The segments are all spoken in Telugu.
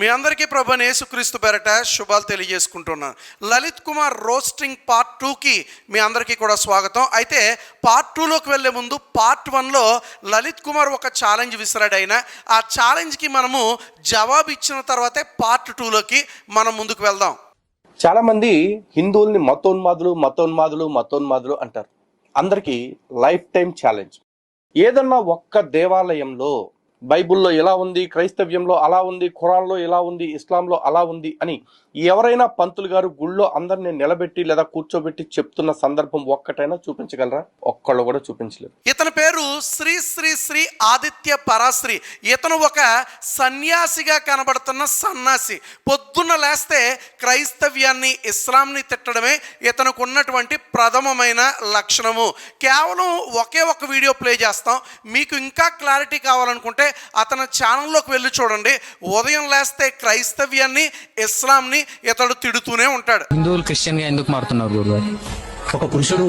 మీ అందరికీ ప్రభువైన యేసుక్రీస్తు పేరట శుభాలు తెలియజేసుకుంటున్నాను. లలిత్ కుమార్ రోస్టింగ్ పార్ట్ 2కి మీ అందరికీ కూడా స్వాగతం. అయితే పార్ట్ 2లోకి వెళ్ళే ముందు పార్ట్ 1లో లలిత్ కుమార్ ఒక ఛాలెంజ్ విసిరాడైనా ఆ ఛాలెంజ్కి మనము జవాబు ఇచ్చిన తర్వాతే పార్ట్ 2లోకి మనం ముందుకు వెళ్దాం. చాలా మంది హిందువుల్ని మతోన్మాదులు అంటారు. అందరికీ లైఫ్ టైం ఛాలెంజ్. ఏదన్నా ఒక్క దేవాలయంలో బైబుల్లో ఎలా ఉంది, క్రైస్తవ్యంలో అలా ఉంది, ఖురాన్లో ఎలా ఉంది, ఇస్లాంలో అలా ఉంది అని ఎవరైనా పంతులు గారు గుళ్ళో అందరిని నిలబెట్టి లేదా కూర్చోబెట్టి చెప్తున్న సందర్భం ఒక్కటైనా చూపించగలరా? ఒక్కళ్ళు కూడా చూపించలేరు. ఇతని పేరు శ్రీ శ్రీ శ్రీ ఆదిత్య పరాశ్రీ. ఇతను ఒక సన్యాసిగా కనబడుతున్న సన్యాసి. పొద్దున్న లేస్తే క్రైస్తవ్యాన్ని ఇస్లాంని తిట్టడమే ఇతనికి ఉన్నటువంటి ప్రథమమైన లక్షణము. కేవలం ఒకే ఒక వీడియో ప్లే చేస్తాం. మీకు ఇంకా క్లారిటీ కావాలనుకుంటే అతని ఛానల్లోకి వెళ్ళి చూడండి. ఉదయం లేస్తే క్రైస్తవ్యాన్ని ఇస్లాంని ఇతడు తిడుతూనే ఉంటాడు. హిందువులు క్రిస్టియన్ గా ఎందుకు మారుతున్నారు గురుగారు? ఒక పురుషుడు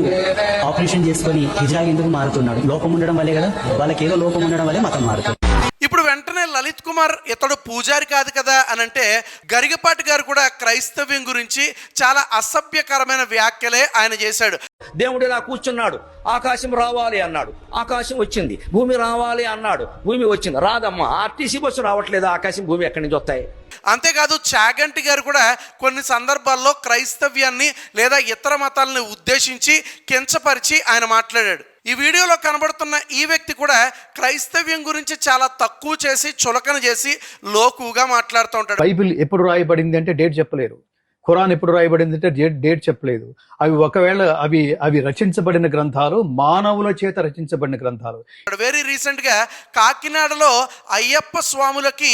ఆపరేషన్ చేసుకొని హిజ్రా ఎందుకు మారుతున్నాడు? లోపం ఉండడం వల్లే కదా. వాళ్ళకి ఏదో లోపం ఉండడం వల్లే మతం మారుతుంది. ఇప్పుడు వెంటనే లలిత్ కుమార్ ఇతడు పూజారి కాదు కదా అని అంటే గరిగపాటి గారు కూడా క్రైస్తవ్యం గురించి చాలా అసభ్యకరమైన వ్యాఖ్యలే ఆయన చేశాడు. దేవుడు ఇలా కూర్చున్నాడు, ఆకాశం రావాలి అన్నాడు, ఆకాశం వచ్చింది. భూమి రావాలి అన్నాడు, భూమి వచ్చింది. రాదమ్మా, ఆర్టీసీ బస్సు రావట్లేదు, ఆకాశం భూమి ఎక్కడి నుంచి వస్తాయి? అంతేకాదు చాగంటి గారు కూడా కొన్ని సందర్భాల్లో క్రైస్తవ్యాన్ని లేదా ఇతర మతాలని ఉద్దేశించి కించపరిచి ఆయన మాట్లాడాడు. ఈ వీడియోలో కనబడుతున్న ఈ వ్యక్తి కూడా క్రైస్తవ్యం గురించి చాలా తక్కువ చేసి చులకన చేసి లోకుగా మాట్లాడుతూ ఉంటాడు. బైబిల్ ఎప్పుడు రాయబడింది అంటే డేట్ చెప్పలేరు. ఖురాన్ ఎప్పుడు రాయబడింది అంటే డేట్ చెప్పలేదు. అవి ఒకవేళ అవి రచించబడిన గ్రంథాలు, మానవుల చేత రచించబడిన గ్రంథాలు. వెరీ రీసెంట్ గా కాకినాడలో అయ్యప్ప స్వాములకి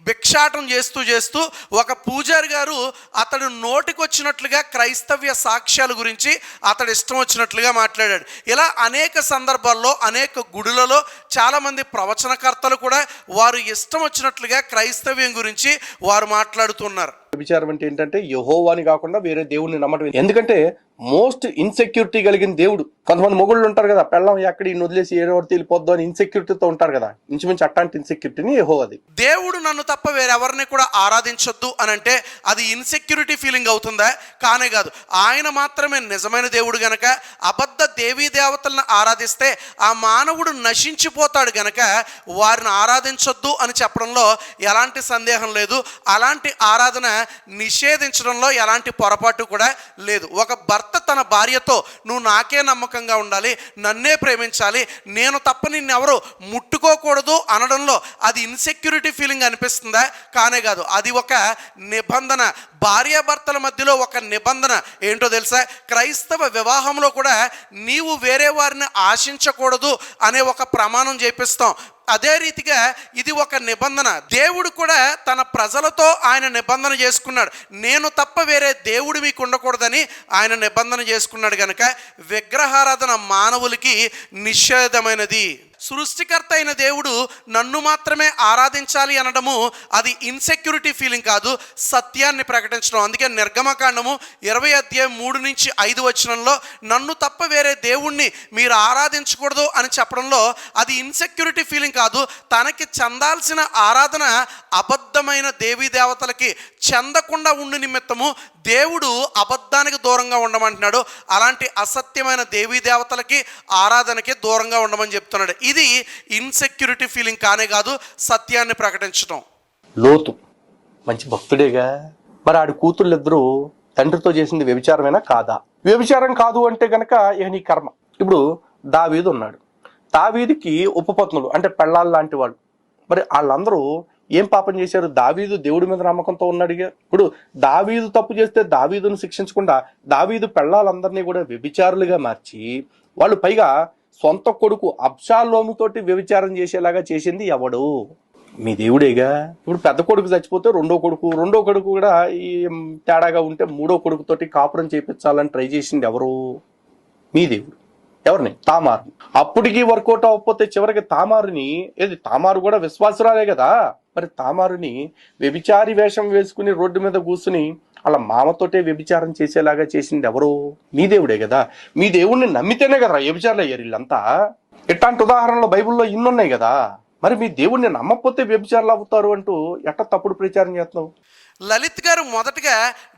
భిక్షాటం చేస్తూ ఒక పూజారి గారు అతడు నోటికొచ్చినట్లుగా క్రైస్తవ్య సాక్ష్యాల గురించి అతడు ఇష్టం వచ్చినట్లుగా మాట్లాడాడు. ఇలా అనేక సందర్భాల్లో అనేక గుడులలో చాలామంది ప్రవచనకర్తలు కూడా వారు ఇష్టం వచ్చినట్లుగా క్రైస్తవ్యం గురించి వారు మాట్లాడుతున్నారు. విచారం అంటే ఏంటంటే యెహోవాని కాకుండా వేరే దేవుడిని నమ్మటం. ఎందుకంటే మోస్ట్ ఇన్సెక్యూరిటీ కలిగిన దేవుడు. కొంతమంది మొగుళ్ళు ఉంటారు కదా, పెళ్ళం ఎక్కడ ఈ వదిలేసి ఏడో తెలిపోద్దు అని ఇన్సెక్యూరిటీతో ఉంటారు కదా. ఇంచుమించు అట్లాంటి ఇన్సెక్యూరిటీని యెహోవాది. దేవుడు నన్ను తప్ప వేరెవరిని కూడా ఆరాధించొద్దు అని అంటే అది ఇన్సెక్యూరిటీ ఫీలింగ్ అవుతుందా? కానే కాదు. ఆయన మాత్రమే నిజమైన దేవుడు గనక అబద్ధ దేవీ దేవతలను ఆరాధిస్తే ఆ మానవుడు నశించిపోతాడు గనక వారిని ఆరాధించొద్దు అని చెప్పడంలో ఎలాంటి సందేహం లేదు. అలాంటి ఆరాధన నిషేధించడంలో ఎలాంటి పొరపాటు కూడా లేదు. ఒక భర్త తన భార్యతో నువ్వు నాకే నమ్మకంగా ఉండాలి, నన్నే ప్రేమించాలి, నేను తప్ప నిన్నెవరు ముట్టుకోకూడదు అనడంలో అది ఇన్సెక్యూరిటీ ఫీలింగ్ అనిపిస్తుందా? కానే కాదు. అది ఒక నిబంధన. భార్యాభర్తల మధ్యలో ఒక నిబంధన ఏంటో తెలుసా? క్రైస్తవ వివాహంలో కూడా నీవు వేరే వారిని ఆశించకూడదు అనే ఒక ప్రమాణం చేపిస్తాం. అదే రీతిగా ఇది ఒక నిబంధన. దేవుడు కూడా తన ప్రజలతో ఆయన నిబంధన చేసుకున్నాడు. నేను తప్ప వేరే దేవుడు మీకు ఉండకూడదని ఆయన నిబంధన చేసుకున్నాడు కనుక విగ్రహారాధన మానవులకి నిషేధమైనది. సృష్టికర్త అయిన దేవుడు నన్ను మాత్రమే ఆరాధించాలి అనడము అది ఇన్సెక్యూరిటీ ఫీలింగ్ కాదు, సత్యాన్ని ప్రకటించడం. అందుకే నిర్గమకాండము 20:3-5 నన్ను తప్ప వేరే దేవుణ్ణి మీరు ఆరాధించకూడదు అని చెప్పడంలో అది ఇన్సెక్యూరిటీ ఫీలింగ్ కాదు. తనకి చెందాల్సిన ఆరాధన అబద్ధమైన దేవీ దేవతలకి చెందకుండా ఉండి నిమిత్తము దేవుడు అబద్ధానికి దూరంగా ఉండమంటున్నాడు. అలాంటి అసత్యమైన దేవీ దేవతలకి ఆరాధనకి దూరంగా ఉండమని చెప్తున్నాడు. ఇది ఇన్సెక్యూరిటీ ఫీలింగ్ కానే కాదు, సత్యాన్ని ప్రకటించడం. లోతు మంచి భక్తుడేగా, మరి ఆడి కూతుళ్ళిద్దరూ తండ్రితో చేసింది వ్యభిచారమేనా కాదా? వ్యభిచారం కాదు అంటే గనక ఇక నీ కర్మ. ఇప్పుడు దావీదు ఉన్నాడు. దావీదుకి ఉపపత్నులు అంటే పెళ్ళాళ్ళు లాంటి వాళ్ళు. మరి వాళ్ళందరూ ఏం పాపం చేశారు? దావీదు దేవుడి మీద నమ్మకంతో ఉన్నాడుగా. ఇప్పుడు దావీదు తప్పు చేస్తే దావీదును శిక్షించకుండా దావీదు పెళ్ళాలందరినీ కూడా వ్యభిచారులుగా మార్చి వాళ్ళు పైగా సొంత కొడుకు అబ్షాలోముతోటి వ్యభిచారం చేసేలాగా చేసింది ఎవడు? మీ దేవుడేగా. ఇప్పుడు పెద్ద కొడుకు చచ్చిపోతే రెండో కొడుకు కూడా ఈ తేడాగా ఉంటే మూడో కొడుకుతోటి కాపురం చేయించాలని ట్రై చేసింది ఎవరు? మీ దేవుడు. ఎవరిని? తామారుని. అప్పటికి వర్కౌట్ అవ్వకపోతే చివరికి తామారు కూడా విశ్వాసురాలే కదా. మరి తామారుని వ్యభిచారి వేషం వేసుకుని రోడ్డు మీద కూర్చుని అలా మామతోటే వ్యభిచారం చేసేలాగా చేసింది ఎవరు? మీ దేవుడే కదా. మీ దేవుడిని నమ్మితేనే కదా వ్యభిచారులు అయ్యారు వీళ్ళంతా. ఇట్లాంటి ఉదాహరణలు బైబిల్లో ఇన్నున్నాయి కదా. మరి మీ దేవుడిని నమ్మకపోతే వ్యభిచారులు అవుతారు అంటూ ఎట్ట తప్పుడు ప్రచారం చేస్తున్నావు? లలిత్ గారు మొదటగా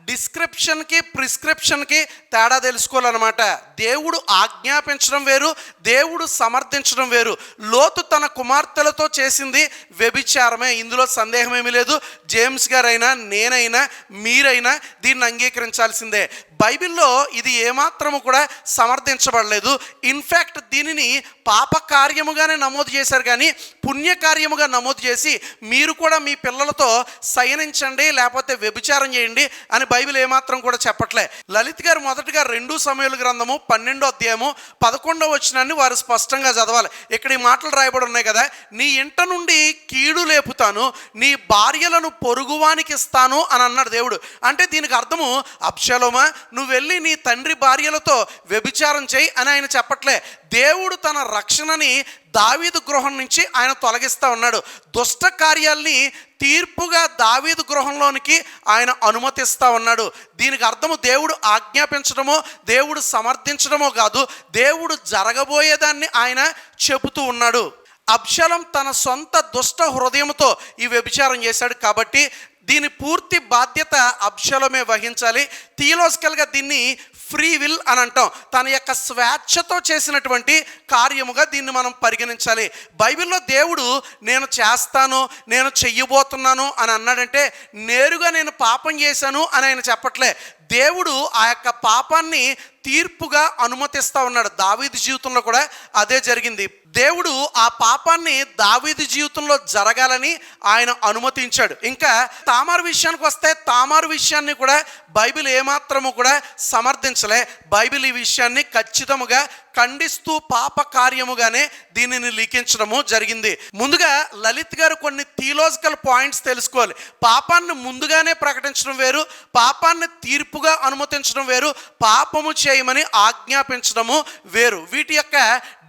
డిస్క్రిప్షన్కి ప్రిస్క్రిప్షన్కి తేడా తెలుసుకోవాలన్నమాట. దేవుడు ఆజ్ఞాపించడం వేరు, దేవుడు సమర్థించడం వేరు. లోతు తన కుమార్తెలతో చేసింది వ్యభిచారమే, ఇందులో సందేహం ఏమీ లేదు. జేమ్స్ గారైనా నేనైనా మీరైనా దీన్ని అంగీకరించాల్సిందే. బైబిల్లో ఇది ఏమాత్రము కూడా సమర్థించబడలేదు. ఇన్ఫ్యాక్ట్ దీనిని పాప కార్యముగానే నమోదు చేశారు, కానీ పుణ్యకార్యముగా నమోదు చేసి మీరు కూడా మీ పిల్లలతో శయనించండి లేకపోతే వ్యభిచారం చేయండి అని బైబిల్ ఏమాత్రం కూడా చెప్పట్లే. లలిత్ గారు మొదటగా 2 సమూయేలు గ్రంథము 12వ అధ్యాయము 11వ వచనాన్ని వారు స్పష్టంగా చదవాలి. ఇక్కడ ఈ మాటలు రాయబడి ఉన్నాయి కదా, నీ ఇంట నుండి కీడు లేపుతాను, నీ భార్యలను పొరుగువానికి ఇస్తాను అని అన్నాడు దేవుడు. అంటే దీనికి అర్థము అబ్షలోమా నువ్వు వెళ్ళి నీ తండ్రి భార్యలతో వ్యభిచారం చేయి అని ఆయన చెప్పట్లే. దేవుడు తన రక్షణని దావీదు గృహం నుంచి ఆయన తొలగిస్తూ ఉన్నాడు. దుష్ట కార్యాల్ని తీర్పుగా దావీదు గృహంలోనికి ఆయన అనుమతిస్తూ ఉన్నాడు. దీనికి అర్థము దేవుడు ఆజ్ఞాపించడమో దేవుడు సమర్థించడమో కాదు, దేవుడు జరగబోయేదాన్ని ఆయన చెబుతూ ఉన్నాడు. అబ్షాలోం తన సొంత దుష్ట హృదయంతో ఈ వ్యభిచారం చేశాడు కాబట్టి దీని పూర్తి బాధ్యత అబ్షాలోమే వహించాలి. థియలాజికల్గా దీన్ని ఫ్రీ విల్ అని అంటాం. తన యొక్క స్వేచ్ఛతో చేసినటువంటి కార్యముగా దీన్ని మనం పరిగణించాలి. బైబిల్లో దేవుడు నేను చేస్తాను, నేను చెయ్యబోతున్నాను అని అన్నాడంటే నేరుగా నేను పాపం చేశాను అని ఆయన చెప్పట్లే. దేవుడు ఆ యొక్క పాపాన్ని తీర్పుగా అనుమతిస్తూ ఉన్నాడు. దావీదు జీవితంలో కూడా అదే జరిగింది. దేవుడు ఆ పాపాన్ని దావీదు జీవితంలో జరగాలని ఆయన అనుమతించాడు. ఇంకా తామారు విషయానికి వస్తే తామారు విషయాన్ని కూడా బైబిల్ ఏమాత్రము కూడా సమర్థించలే. బైబిల్ ఈ విషయాన్ని ఖచ్చితముగా ఖండిస్తూ పాప కార్యముగానే దీనిని లిఖించడము జరిగింది. ముందుగా లలిత్ గారు కొన్ని థియలాజికల్ పాయింట్స్ తెలుసుకోవాలి. పాపాన్ని ముందుగానే ప్రకటించడం వేరు, పాపాన్ని తీర్పుగా అనుమతించడం వేరు, పాపము చేయమని ఆజ్ఞాపించడము వేరు. వీటి యొక్క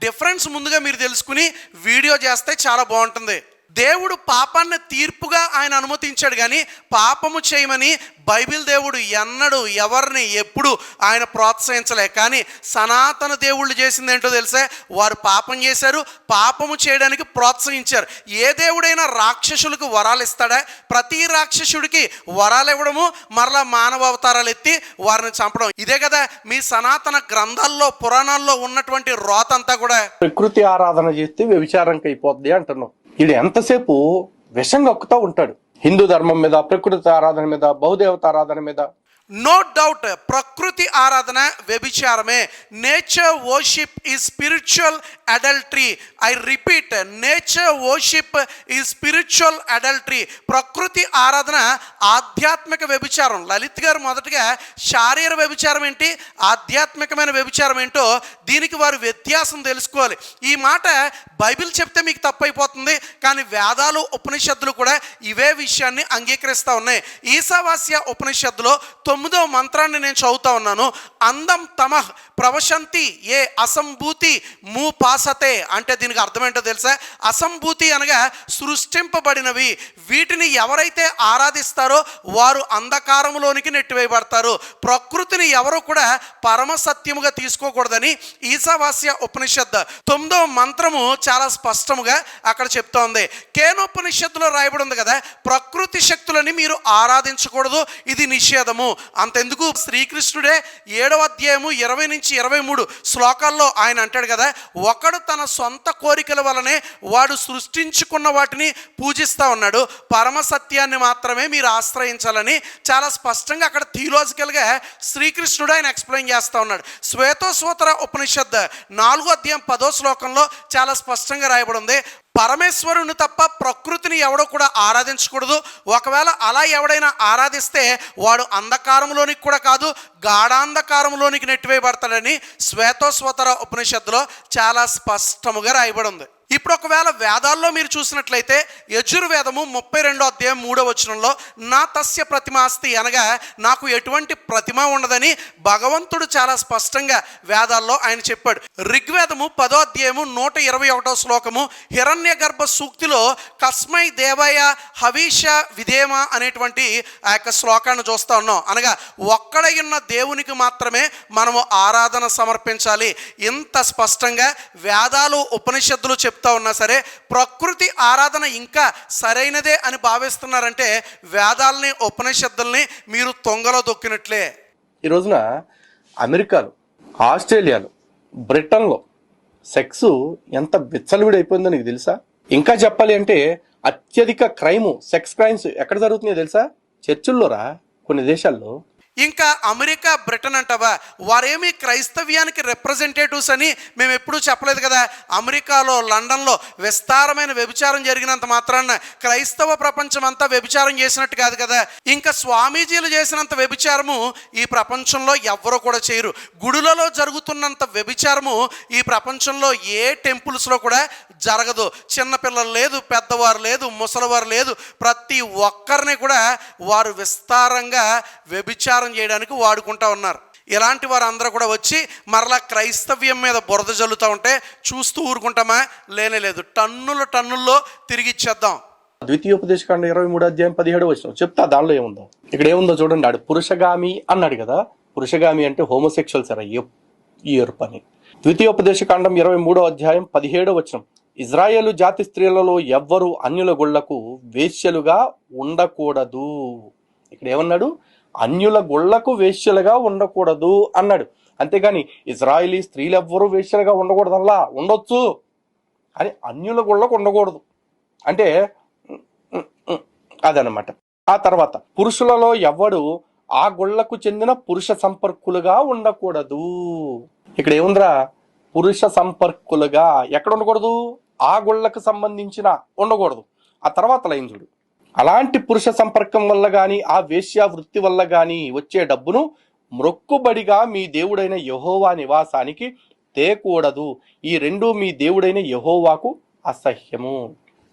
డిఫరెన్స్ ముందుగా మీరు తెలుసుకుని వీడియో చేస్తే చాలా బాగుంటుంది. దేవుడు పాపాన్ని తీర్పుగా ఆయన అనుమతించాడు, కానీ పాపము చేయమని బైబిల్ దేవుడు ఎన్నడూ ఎవరిని ఎప్పుడు ఆయన ప్రోత్సహించలే. కానీ సనాతన దేవుళ్ళు చేసింది ఏంటో తెలుసా, వారు పాపం చేశారు, పాపము చేయడానికి ప్రోత్సహించారు. ఏ దేవుడైనా రాక్షసులకు వరాలు ఇస్తాడా? ప్రతి రాక్షసుడికి వరాలు ఇవ్వడము, మరలా మానవ అవతారాలు ఎత్తి వారిని చంపడం, ఇదే కదా మీ సనాతన గ్రంథాల్లో పురాణాల్లో ఉన్నటువంటి రోతంతా కూడా. ప్రకృతి ఆరాధన చేస్తే వ్యభిచారంకి అయిపోద్ది అంటున్నాం. ఇది ఎంతసేపు విషం కక్కుతూ ఉంటాడు హిందూ ధర్మం మీద, ప్రకృతి ఆరాధన మీద, బహుదేవత ఆరాధన మీద. నో డౌట్ ప్రకృతి ఆరాధన వ్యభిచారమే. Nature worship is spiritual adultery. I repeat, nature worship is spiritual adultery. ప్రకృతి ఆరాధన ఆధ్యాత్మిక వ్యభిచారం. లలిత్ గారు మొదటగా శారీర వ్యభిచారం ఏంటి, ఆధ్యాత్మికమైన వ్యభిచారం ఏంటో దీనికి వారు వ్యత్యాసం తెలుసుకోవాలి. ఈ మాట బైబిల్ చెప్తే మీకు తప్పైపోతుంది, కానీ వేదాలు ఉపనిషత్తులు కూడా ఇవే విషయాన్ని అంగీకరిస్తూ ఉన్నాయి. ఈశావాస్య ఉపనిషత్తులో 9వ మంత్రాన్ని నేను చదువుతా ఉన్నాను. అందం తమః ప్రవశంతి ఏ అసంభూతి మూ పాసతే. అంటే దీనికి అర్థం ఏంటో తెలుసా? అసంభూతి అనగా సృష్టింపబడినవి. వీటిని ఎవరైతే ఆరాధిస్తారో వారు అంధకారంలోనికి నెట్టివేయబడతారు. ప్రకృతిని ఎవరు కూడా పరమ సత్యముగా తీసుకోకూడదని ఈశావాస్య ఉపనిషత్ 9వ మంత్రము చాలా స్పష్టముగా అక్కడ చెప్తోంది. కేనోపనిషత్తులో రాయబడి ఉంది కదా, ప్రకృతి శక్తులని మీరు ఆరాధించకూడదు, ఇది నిషేధము. అంతెందుకు శ్రీకృష్ణుడే 7వ అధ్యాయము 20 నుంచి 23 శ్లోకాల్లో ఆయన అంటాడు కదా, ఒకడు తన సొంత కోరికల వలనే వాడు సృష్టించుకున్న వాటిని పూజిస్తూ ఉన్నాడు, పరమ సత్యాన్ని మాత్రమే మీరు ఆశ్రయించాలని చాలా స్పష్టంగా అక్కడ థియలాజికల్గా శ్రీకృష్ణుడు ఆయన ఎక్స్ప్లెయిన్ చేస్తూ ఉన్నాడు. శ్వేతోశ్వతర ఉపనిషత్ 4వ అధ్యాయం 10వ శ్లోకంలో చాలా స్పష్టంగా రాయబడి ఉంది, పరమేశ్వరుని తప్ప ప్రకృతిని ఎవడో కూడా ఆరాధించకూడదు. ఒకవేళ అలా ఎవడైనా ఆరాధిస్తే వాడు అంధకారంలోనికి కూడా కాదు, గాఢాంధకారంలోనికి నెట్టివేయబడతాడని శ్వేతోశ్వతర ఉపనిషత్తులో చాలా స్పష్టముగా రాయబడి ఉంది. ఇప్పుడు ఒకవేళ వేదాల్లో మీరు చూసినట్లయితే యజుర్వేదము 32వ అధ్యాయం 3వ వచనంలో నా తస్య ప్రతిమాస్తి అనగా నాకు ఎటువంటి ప్రతిమ ఉండదని భగవంతుడు చాలా స్పష్టంగా వేదాల్లో ఆయన చెప్పాడు. ఋగ్వేదము 10వ అధ్యాయము 121వ శ్లోకము హిరణ్య గర్భ సూక్తిలో కస్మై దేవయ హవీష విధేమ అనేటువంటి ఆ యొక్క శ్లోకాన్ని చూస్తూ ఉన్నాం. అనగా ఒక్కడై ఉన్న దేవునికి మాత్రమే మనము ఆరాధన సమర్పించాలి. ఇంత స్పష్టంగా వేదాలు ఉపనిషత్తులు చెప్తూ చెప్తా ఉన్నా సరే ప్రకృతి ఆరాధన ఇంకా సరైనదే అని భావిస్తున్నారంటే వేదాలని ఉపనిషత్తుల్ని మీరు తొంగలో దొక్కినట్లే. ఈ రోజున అమెరికాలో, ఆస్ట్రేలియాలో, బ్రిటన్లో సెక్స్ ఎంత విచ్చలవిడైపోయిందో నీకు తెలుసా? ఇంకా చెప్పాలి అంటే అత్యధిక సెక్స్ క్రైమ్స్ ఎక్కడ జరుగుతున్నాయో తెలుసా? చర్చిల్లోరా, కొన్ని దేశాల్లో. ఇంకా అమెరికా, బ్రిటన్ అంటావా, వారేమి క్రైస్తవ్యానికి రిప్రజెంటేటివ్స్ అని మేము ఎప్పుడూ చెప్పలేదు కదా. అమెరికాలో, లండన్లో విస్తారమైన వ్యభిచారం జరిగినంత మాత్రాన క్రైస్తవ ప్రపంచం అంతా వ్యభిచారం చేసినట్టు కాదు కదా. ఇంకా స్వామీజీలు చేసినంత వ్యభిచారము ఈ ప్రపంచంలో ఎవ్వరూ కూడా చేయరు. గుడులలో జరుగుతున్నంత వ్యభిచారము ఈ ప్రపంచంలో ఏ టెంపుల్స్లో కూడా జరగదు. చిన్నపిల్లలు లేదు, పెద్దవారు లేదు, ముసలివారు లేదు, ప్రతి ఒక్కరిని కూడా వారు విస్తారంగా వ్యభిచారం చేయడానికి వాడుకుంటా ఉన్నారు. ఇలాంటి వారు అందరూ కూడా వచ్చి మరలా క్రైస్తవ్యం మీద బురద జల్లుతూ ఉంటే చూస్తూ ఊరుకుంటామా? లేదు, టన్నుల్లో తిరిగి ఇచ్చేద్దాం. ద్వితీయోపదేశకాండం 23:17 చెప్తా, దానిలో ఏముందో. ఇక్కడ ఏముందో చూడండి. ఆడు పురుషగామి అన్నాడు కదా. పురుషగామి అంటే హోమోసెక్షువల్స్ ఎరా, ఈ పని. ద్వితీయోపదేశకాండం 23:17 ఇజ్రాయేలు జాతి స్త్రీలలో ఎవ్వరూ అన్యుల గుళ్లకు వేశ్యలుగా ఉండకూడదు. ఇక్కడ ఏమన్నాడు? అన్యుల గుళ్లకు వేశ్యలుగా ఉండకూడదు అన్నాడు. అంతేగాని ఇజ్రాయిలీ స్త్రీలు ఎవ్వరూ వేశ్యలుగా ఉండకూడదల్లా, ఉండొచ్చు అని అన్యుల గుళ్లకు ఉండకూడదు అంటే అదనమాట. ఆ తర్వాత పురుషులలో ఎవ్వడు ఆ గుళ్లకు చెందిన పురుష సంపర్కులుగా ఉండకూడదు. ఇక్కడ ఏముందిరా? పురుష సంపర్కులుగా ఎక్కడ ఉండకూడదు? ఆ గుళ్లకు సంబంధించిన ఉండకూడదు. ఆ తర్వాత లైన్ చూడు. అలాంటి పురుష సంపర్కం వల్ల గాని, ఆ వేశ్యా వృత్తి వల్ల గాని వచ్చే డబ్బును మ్రొక్కుబడిగా మీ దేవుడైన యెహోవా నివాసానికి తేకూడదు. ఈ రెండు మీ దేవుడైన యెహోవాకు అసహ్యము.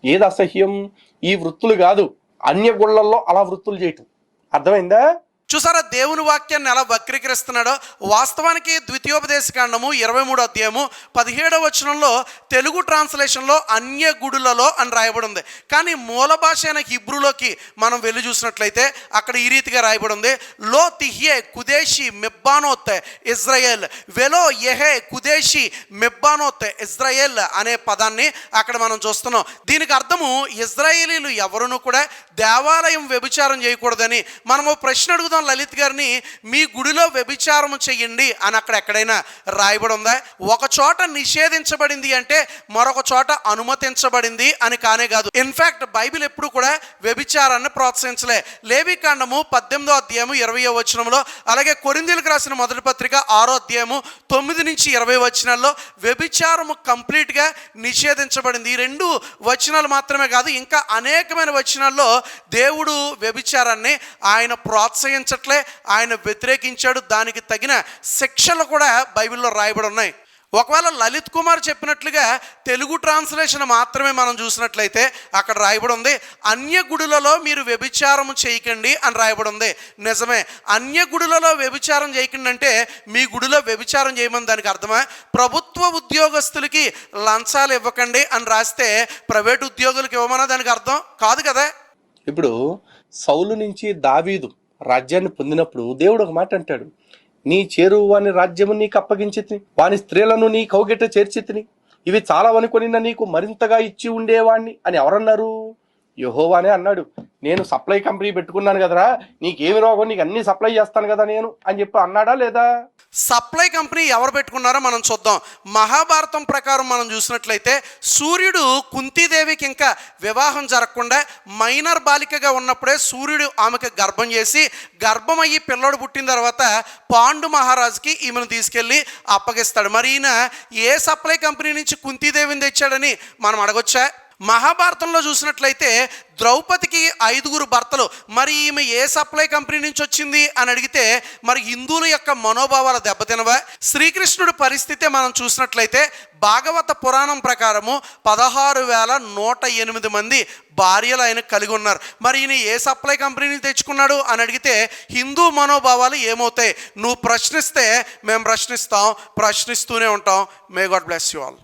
ఏది అసహ్యం? ఈ వృత్తులు కాదు, అన్య గుళ్ళల్లో అలా వృత్తులు చేయటం. అర్థమైందా? చూసారా దేవుని వాక్యాన్ని ఎలా వక్రీకరిస్తున్నాడో. వాస్తవానికి ద్వితీయోపదేశకాండము 23:17 తెలుగు ట్రాన్స్లేషన్లో అన్య గుడులలో అని రాయబడి ఉంది. కానీ మూల భాష అయిన హిబ్రూలోకి మనం వెళ్ళి చూసినట్లయితే అక్కడ ఈ రీతిగా రాయబడి ఉంది. లో తిహ్యే కుదేషి మిబ్బానోత్ ఇజ్రాయేల్ వెలో యెహే కుదేషి మిబ్బానోత్ ఇజ్రాయేల్ అనే పదాన్ని అక్కడ మనం చూస్తున్నాం. దీనికి అర్థము ఇజ్రాయేలీలు ఎవరునూ కూడా దేవాలయం వ్యభిచారం చేయకూడదని. మనము ప్రశ్న అడుగుదాం లలిత్ గారిని, మీ గుడిలో వ్యభిచారం చెయ్యండి అని అక్కడ ఎక్కడైనా రాయబడి ఉందా? ఒక చోట నిషేధించబడింది అంటే మరొక చోట అనుమతించబడింది అని కానే కాదు. ఇన్ఫాక్ట్ బైబిల్ ఎప్పుడు కూడా వ్యభిచారాన్ని ప్రోత్సహించలే. లేవికాండము 18:20 అలాగే కొరింథీయులకు రాసిన మొదటి పత్రిక 6:9-20 వ్యభిచారము కంప్లీట్గా నిషేధించబడింది. ఈ 2 వచనాలు మాత్రమే కాదు, ఇంకా అనేకమైన వచనాల్లో దేవుడు వ్యభిచారాన్ని ఆయన ప్రోత్సహించట్లే, ఆయన వ్యతిరేకించాడు. దానికి తగిన శిక్షలు కూడా బైబిల్లో రాయబడి ఉన్నాయి. ఒకవేళ లలిత్ కుమార్ చెప్పినట్లుగా తెలుగు ట్రాన్స్లేషన్ మాత్రమే మనం చూసినట్లయితే అక్కడ రాయబడి ఉంది అన్య గుడులలో మీరు వ్యభిచారం చేయకండి అని రాయబడి ఉంది. నిజమే, అన్య గుడులలో వ్యభిచారం చేయకండి అంటే మీ గుడిలో వ్యభిచారం చేయమని దానికి అర్థమా? ప్రభుత్వ ఉద్యోగస్తులకి లంచాలు ఇవ్వకండి అని రాస్తే ప్రైవేట్ ఉద్యోగులకు ఇవ్వమన్నా దానికి అర్థం కాదు కదా. ఇప్పుడు సౌలు నుంచి దావీదు రాజ్యాన్ని పొందినప్పుడు దేవుడు ఒక మాట అంటాడు, నీ చేరువు వాని రాజ్యము నీకు అప్పగించితిని, వాని స్త్రీలను నీ కౌగిట చేర్చితిని, ఇవి చాలవనుకొని నీకు మరింతగా ఇచ్చి ఉండేవాణ్ణి అని ఎవరన్నారు? యెహోవానే అన్నాడు. నేను సప్లై కంపెనీ పెట్టుకున్నాను కదరా, నీకేమి రోగం, నీకు అన్ని సప్లై చేస్తాను కదా నేను అని చెప్పి అన్నాడా లేదా? సప్లై కంపెనీ ఎవరు పెట్టుకున్నారో మనం చూద్దాం. మహాభారతం ప్రకారం మనం చూసినట్లయితే సూర్యుడు కుంతీదేవికి ఇంకా వివాహం జరగకుండా మైనర్ బాలికగా ఉన్నప్పుడే సూర్యుడు ఆమెకు గర్భం చేసి, గర్భం అయ్యి పిల్లడు పుట్టిన తర్వాత పాండు మహారాజుకి ఈమెను తీసుకెళ్ళి అప్పగిస్తాడు. మరి ఈయన ఏ సప్లై కంపెనీ నుంచి కుంతీదేవిని తెచ్చాడని మనం అడగొచ్చా? మహాభారతంలో చూసినట్లయితే ద్రౌపదికి 5 భర్తలు. మరి ఈమె ఏ సప్లై కంపెనీ నుంచి వచ్చింది అని అడిగితే మరి హిందువుల యొక్క మనోభావాలు దెబ్బతినవా? శ్రీకృష్ణుడి పరిస్థితి మనం చూసినట్లయితే భాగవత పురాణం ప్రకారము 16,108 మంది భార్యలు ఆయన కలిగి ఉన్నారు. మరి ఈయన ఏ సప్లై కంపెనీని తెచ్చుకున్నాడు అని అడిగితే హిందూ మనోభావాలు ఏమవుతాయి? నువ్వు ప్రశ్నిస్తే మేము ప్రశ్నిస్తాం, ప్రశ్నిస్తూనే ఉంటాం. May God bless you all.